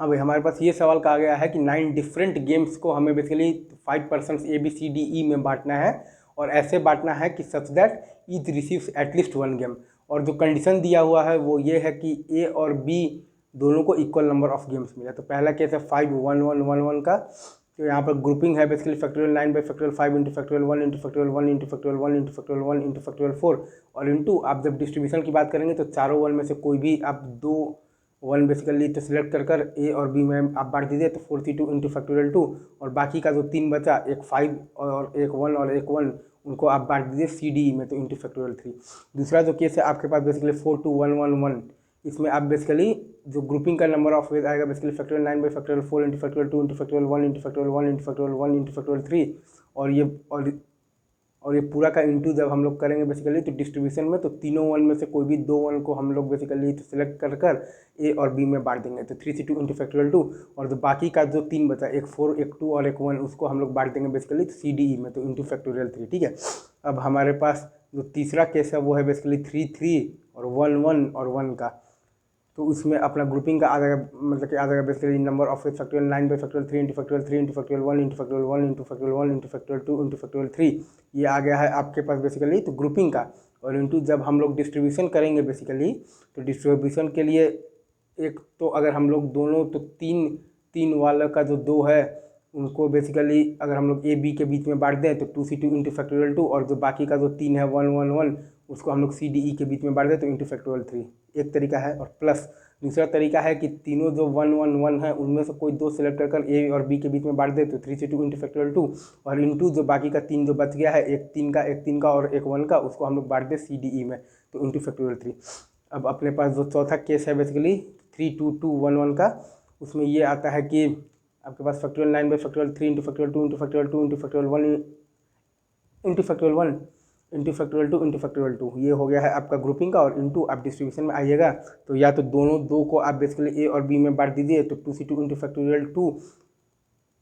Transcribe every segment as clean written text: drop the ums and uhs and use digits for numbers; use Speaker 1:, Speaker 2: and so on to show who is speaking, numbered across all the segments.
Speaker 1: हाँ भाई, हमारे पास ये सवाल कहा गया है कि 9 डिफरेंट गेम्स को हमें बेसिकली 5% ABCDE में बांटना है, और ऐसे बांटना है कि such that each receives at least 1 game. और जो कंडीशन दिया हुआ है वो ये है कि ए और बी दोनों को इक्वल नंबर ऑफ गेम्स मिले। तो पहला केस है 5 1 1 1 1 का। तो यहाँ पर ग्रुपिंग है basically factorial 9 by factorial 5 into factorial 1 into factorial 1 into factorial 1 into factorial 1 into factorial 4, और इंटू आप जब डिस्ट्रीब्यूशन की बात करेंगे तो चारों वन में से कोई भी आप 2 1 बेसिकली तो सिलेक्ट कर ए और बी में आप बांट दीजिए, तो 4C2 इंटू फैक्टोरियल 2, और बाकी का जो 3 बचा, एक 5 और एक 1 और एक 1, उनको आप बांट दीजिए CDE में, तो इंटू फैक्टोरियल 3। दूसरा जो केस है आपके पास बेसिकली 4 2 1 1 1, इसमें आप बेसिकली जो ग्रुपिंग का नंबर ऑफ वेज आएगा basically factorial 9 by factorial 4 into factorial 2 into factorial 1 into factorial 1 into factorial 1 into factorial 3, और ये पूरा का इंटू जब हम लोग करेंगे बेसिकली तो डिस्ट्रीब्यूशन में, तो तीनों वन में से कोई भी 2 वन को हम लोग बेसिकली तो सिलेक्ट कर ए और बी में बांट देंगे, तो 3C2 इंटू फैक्टोरियल 2, और जो बाकी का जो 3 बचा, एक 4 एक 2 और एक 1, उसको हम लोग बांट देंगे बेसिकली तो CDE में, तो इंटू फैक्टोरियल 3। ठीक है, अब हमारे पास जो तीसरा केस है वो है बेसिकली 3 3 और 1 1 और 1 का। तो उसमें अपना ग्रुपिंग का आ जाएगा, मतलब कि आ जाएगा basically number of factorial 9 by factorial 3 into factorial 3 into factorial 1 into factorial 1 into factorial 1 into factorial 2 into factorial 3, ये आ गया है आपके पास बेसिकली तो ग्रुपिंग का। और इंटू जब हम लोग डिस्ट्रीब्यूशन करेंगे बेसिकली, तो डिस्ट्रीब्यूशन के लिए एक तो अगर हम लोग दोनों तो 3 वाला का जो 2 है उनको बेसिकली अगर हम लोग ए बी के बीच में बांट दें तो 2C2 इंटू फैक्टोरियल 2, और जो बाकी का जो 3 है 1 1 1, उसको हम लोग CDE के बीच में बांट दें तो इंटू फैक्टोरियल 3, एक तरीका है। और प्लस दूसरा तरीका है कि तीनों जो 1 1 1 है उनमें से कोई 2 सिलेक्ट कर ए और बी के बीच में बांट दे तो 3C2 इंटू फैक्टोरियल 2, और इंटू जो बाकी का 3 जो बच गया है, एक 3 का और एक 1 का, उसको हम लोग बांट दें CDE में, तो इंटू फैक्टोरियल 3। अब अपने पास जो चौथा केस है बेसिकली 3 2 2 1 1 का, उसमें ये आता है कि आपके पास factorial 9 by factorial 3 into factorial 2 into factorial 2 into factorial 1 into factorial 1 into factorial 2 into factorial 2, ये हो गया है आपका ग्रुपिंग का। और इंटू आप डिस्ट्रीब्यूशन में आइएगा तो या तो दोनों 2 को आप बेसिकली ए और बी में बांट दीजिए, तो 2C2 इंटू फैक्टोरियल 2,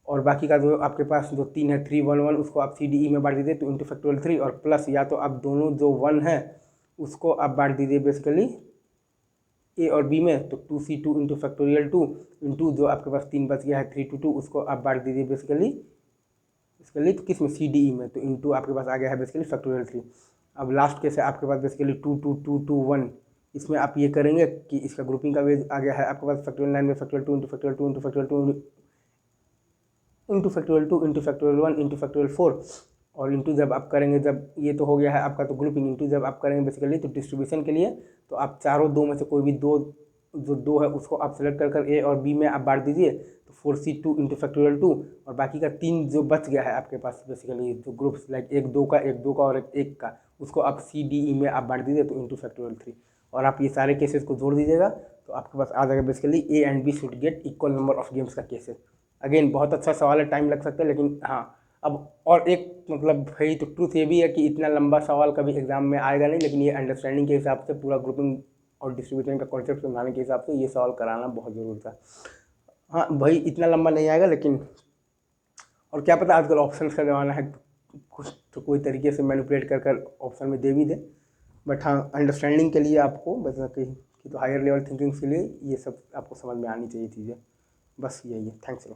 Speaker 1: और बाकी का जो आपके पास जो 3 है 3 1 1, उसको आप CDE में बांट दीजिए तो इंटू फैक्टोरियल 3, और प्लस या तो आप दोनों जो 1 है उसको आप बांट दीजिए बेसिकली ए और बी में, तो 2C2 इंटू फैक्टोरियल 2 इंटू जो आपके पास 3 बच गया है 3 2 2, उसको आप बांट दीजिए बेसिकली तो किस में CDE में, तो इंटू आपके पास आ गया है बेसिकली फैक्टोरियल 3। अब लास्ट केस है आपके पास बेसिकली 2 2 2 2 1, इसमें आप ये करेंगे कि इसका ग्रुपिंग का वेज आ गया है आपके पास फैक्टोरियल 9 में factorial 2 into factorial 2 into factorial 2 into factorial 2 into factorial 1 into factorial 4, और इंटू जब आप करेंगे, जब ये तो हो गया है आपका तो ग्रुपिंग, इंटू जब आप करेंगे बेसिकली तो डिस्ट्रीब्यूशन के लिए, तो आप चारों 2 में से कोई भी 2 जो 2 है उसको आप सेलेक्ट कर ए और बी में आप बांट दीजिए, तो 4C2 इंटू फैक्टोरियल 2, और बाकी का 3 जो बच गया है आपके पास बेसिकली जो ग्रुप्स लाइक एक 2 का एक 2 का और एक 1 का, उसको आप CDE में आप बांट दीजिए तो इंटू फैक्टोरियल 3, और आप ये सारे केसेस को जोड़ दीजिएगा तो आपके पास आ जाएगा basically A and B should get equal number of games का केसेस। अगेन बहुत अच्छा सवाल है, टाइम लग सकता है, लेकिन हाँ अब और एक मतलब भाई तो ट्रूथ ये भी है कि इतना लंबा सवाल कभी एग्जाम में आएगा नहीं, लेकिन ये अंडरस्टैंडिंग के हिसाब से पूरा ग्रुपिंग और डिस्ट्रीब्यूशन का कॉन्सेप्ट समझाने के हिसाब से ये सवाल कराना बहुत ज़रूरी था। हाँ भाई इतना लंबा नहीं आएगा, लेकिन और क्या पता आजकल ऑप्शन का ज़माना है, कुछ तो कोई तरीके से मैनिपुलेट कर ऑप्शन में दे भी दे, बट हाँ अंडरस्टैंडिंग के लिए आपको बस कि तो हायर लेवल थिंकिंग के लिए ये सब आपको समझ में आनी चाहिए चीज़ें, बस यही है। थैंक्स।